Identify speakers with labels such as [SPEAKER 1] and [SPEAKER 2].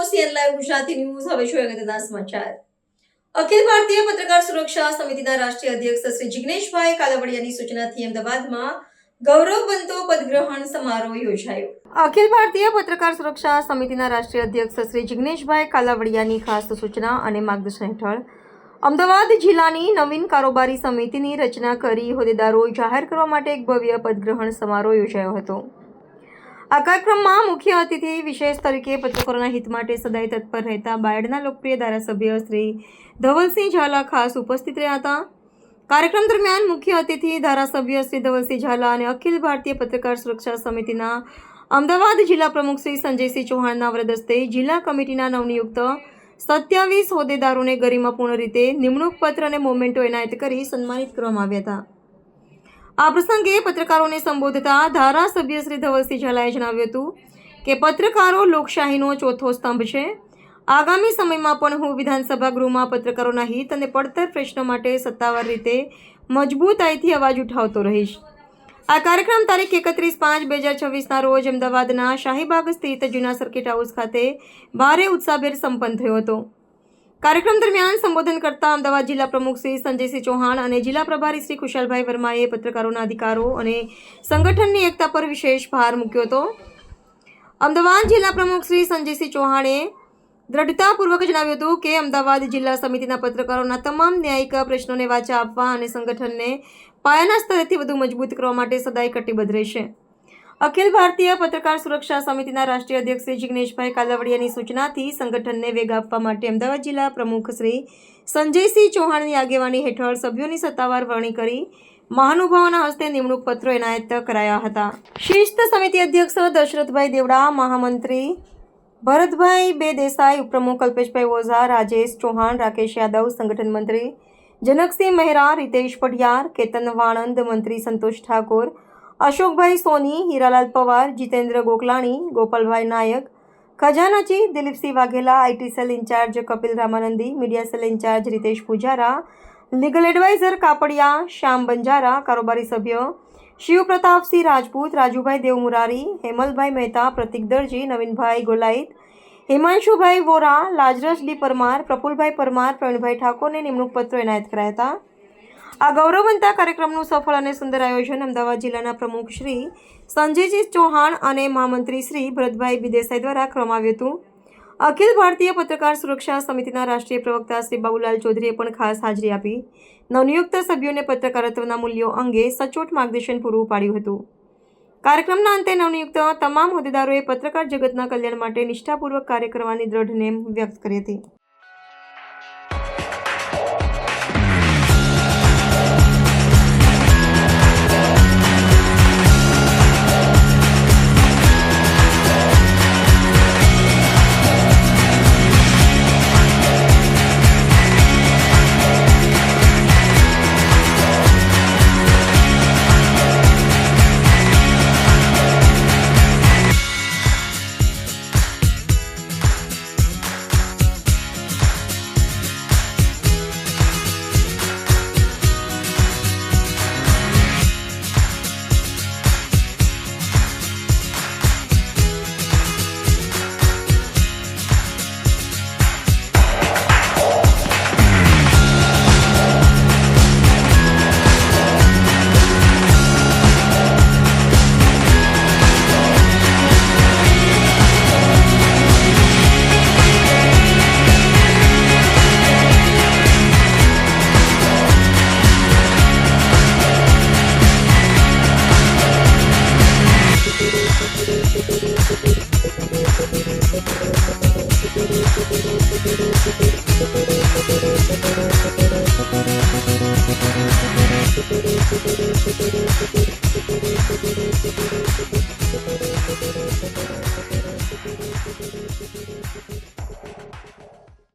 [SPEAKER 1] CN live Gujarati news હવે જોઈએ અગત્યના સમાચાર। અખિલ ભારતીય પત્રકાર સુરક્ષા સમિતિના રાષ્ટ્રીય અધ્યક્ષ શ્રી જિગ્નેશભાઈ કાલાવડિયાની સૂચનાથી અમદાવાદમાં ગૌરવવંતો પદગ્રહણ સમારોહ યોજાયો। અખિલ ભારતીય પત્રકાર સુરક્ષા સમિતિના રાષ્ટ્રીય અધ્યક્ષ શ્રી જિગ્નેશભાઈ કાલાવડિયાની ખાસ સૂચના અને માર્ગદર્શન હેઠળ અમદાવાદ જિલ્લાની નવીન કારોબારી સમિતિની રચના કરી હોદ્દેદારો જાહેર કરવા માટે એક ભવ્ય પદગ્રહણ સમારોહ યોજાયો હતો। આ કાર્યક્રમમાં મુખ્ય અતિથિ વિશેષ તરીકે પત્રકારોના હિત માટે સદાય તત્પર રહેતા બાયડના લોકપ્રિય ધારાસભ્ય શ્રી ધવલસિંહ ઝાલા ખાસ ઉપસ્થિત રહ્યા હતા। કાર્યક્રમ દરમિયાન મુખ્ય અતિથિ ધારાસભ્ય શ્રી ધવલસિંહ ઝાલા અને અખિલ ભારતીય પત્રકાર સુરક્ષા સમિતિના અમદાવાદ જિલ્લા પ્રમુખ શ્રી સંજયસિંહ ચૌહાણના વરદ હસ્તે જિલ્લા કમિટીના નવનિયુક્ત 27 હોદ્દેદારોને ગરિમાપૂર્ણ રીતે નિમણૂક પત્ર અને મોમેન્ટો એનાયત કરી સન્માનિત કરવામાં આવ્યા હતા। આ પ્રસંગે પત્રકારોને સંબોધતા ધારાસભ્ય શ્રી ધવલસિંહ ઝાલાએ જણાવ્યું હતું કે પત્રકારો લોકશાહીનો ચોથો સ્તંભ છે। આગામી સમયમાં પણ હું વિધાનસભા ગૃહમાં પત્રકારોના હિત અને પડતર પ્રશ્નો માટે સત્તાવાર રીતે મજબૂતાઈથી અવાજ ઉઠાવતો રહીશ। આ કાર્યક્રમ તારીખ 31/5/2026ના રોજ અમદાવાદના શાહીબાગ સ્થિત જૂના સર્કિટ હાઉસ ખાતે ભારે ઉત્સાહભેર સંપન્ન થયો હતો। કાર્યક્રમ દરમિયાન સંબોધન કરતા અમદાવાદ જિલ્લા પ્રમુખ શ્રી સંજયસિંહ ચૌહાણ અને જિલ્લા પ્રભારી શ્રી ખુશાલભાઈ વર્માએ પત્રકારોના અધિકારો અને સંગઠનની એકતા પર વિશેષ ભાર મૂક્યો હતો। અમદાવાદ જિલ્લા પ્રમુખ શ્રી સંજયસિંહ ચૌહાણે દ્રઢતાપૂર્વક જણાવ્યું હતું કે અમદાવાદ જિલ્લા સમિતિના પત્રકારોના તમામ ન્યાયિક પ્રશ્નોને વાચા આપવા અને સંગઠનને પાયાના સ્તરેથી વધુ મજબૂત કરવા માટે સદાય કટિબદ્ધ રહેશે। અખિલ ભારતીય પત્રકાર સુરક્ષા સમિતિના રાષ્ટ્રીય અધ્યક્ષ શ્રી જિગ્નેશભાઈ કાલાવડિયાની સૂચનાથી સંગઠનને વેગ આપવા માટે અમદાવાદ જિલ્લા પ્રમુખ શ્રી સંજયસિંહ ચૌહાણની આગેવાની હેઠળ સભ્યોની સત્તાવાર વરણી કરી મહાનુભાવોના હસ્તે નિમણૂક પત્રો એનાયત કરાયા હતા। શિસ્ત સમિતિ અધ્યક્ષ દશરથભાઈ દેવડા, મહામંત્રી ભરતભાઈ બે દેસાઈ, ઉપપ્રમુખ કલ્પેશભાઈ ઓઝા, રાજેશ ચૌહાણ, રાકેશ યાદવ, સંગઠન મંત્રી જનકસિંહ મહેરા, રીતેશ પઢિયાર, કેતન વાણંદ, મંત્રી સંતોષ ઠાકોર, અશોકભાઈ સોની, હીરાલાલ પવાર, જીતેન્દ્ર ગોકલાણી, ગોપાલભાઈ નાયક, ખજાનાચી Dilipsinh Vaghela, IT cell incharge Kapil Ramanandi, media cell incharge Ritesh Pujara, legal adviser Kapadia Shyam Banjara, કારોબારી સભ્ય શિવપ્રતાપસિંહ રાજપૂત, રાજુભાઈ દેવમુરારી, હેમલભાઈ મહેતા, પ્રતિક દરજી, નવીનભાઈ ગોલાઈત, હિમાંશુભાઈ વોરા, લાજરસ ડી પરમાર, પ્રફુલભાઈ પરમાર, પ્રવીણભાઈ ઠાકોરને નિમણૂક પત્રો એનાયત કરાયા હતા। આ ગૌરવવંતા કાર્યક્રમનું સફળ અને સુંદર આયોજન અમદાવાદ જિલ્લાના પ્રમુખ શ્રી સંજયસિંહ ચૌહાણ અને મહામંત્રી શ્રી ભરતભાઈ બી દેસાઈ દ્વારા કરવામાં આવ્યું હતું। અખિલ ભારતીય પત્રકાર સુરક્ષા સમિતિના રાષ્ટ્રીય પ્રવક્તા શ્રી બાબુલાલ ચૌધરીએ પણ ખાસ હાજરી આપી નવનિયુક્ત સભ્યોને પત્રકારત્વના મૂલ્યો અંગે સચોટ માર્ગદર્શન પૂરું પાડ્યું હતું। કાર્યક્રમના અંતે નવનિયુક્ત તમામ હોદ્દેદારોએ પત્રકાર જગતના કલ્યાણ માટે નિષ્ઠાપૂર્વક કાર્ય કરવાની દ્રઢ નેમ વ્યક્ત કરી હતી।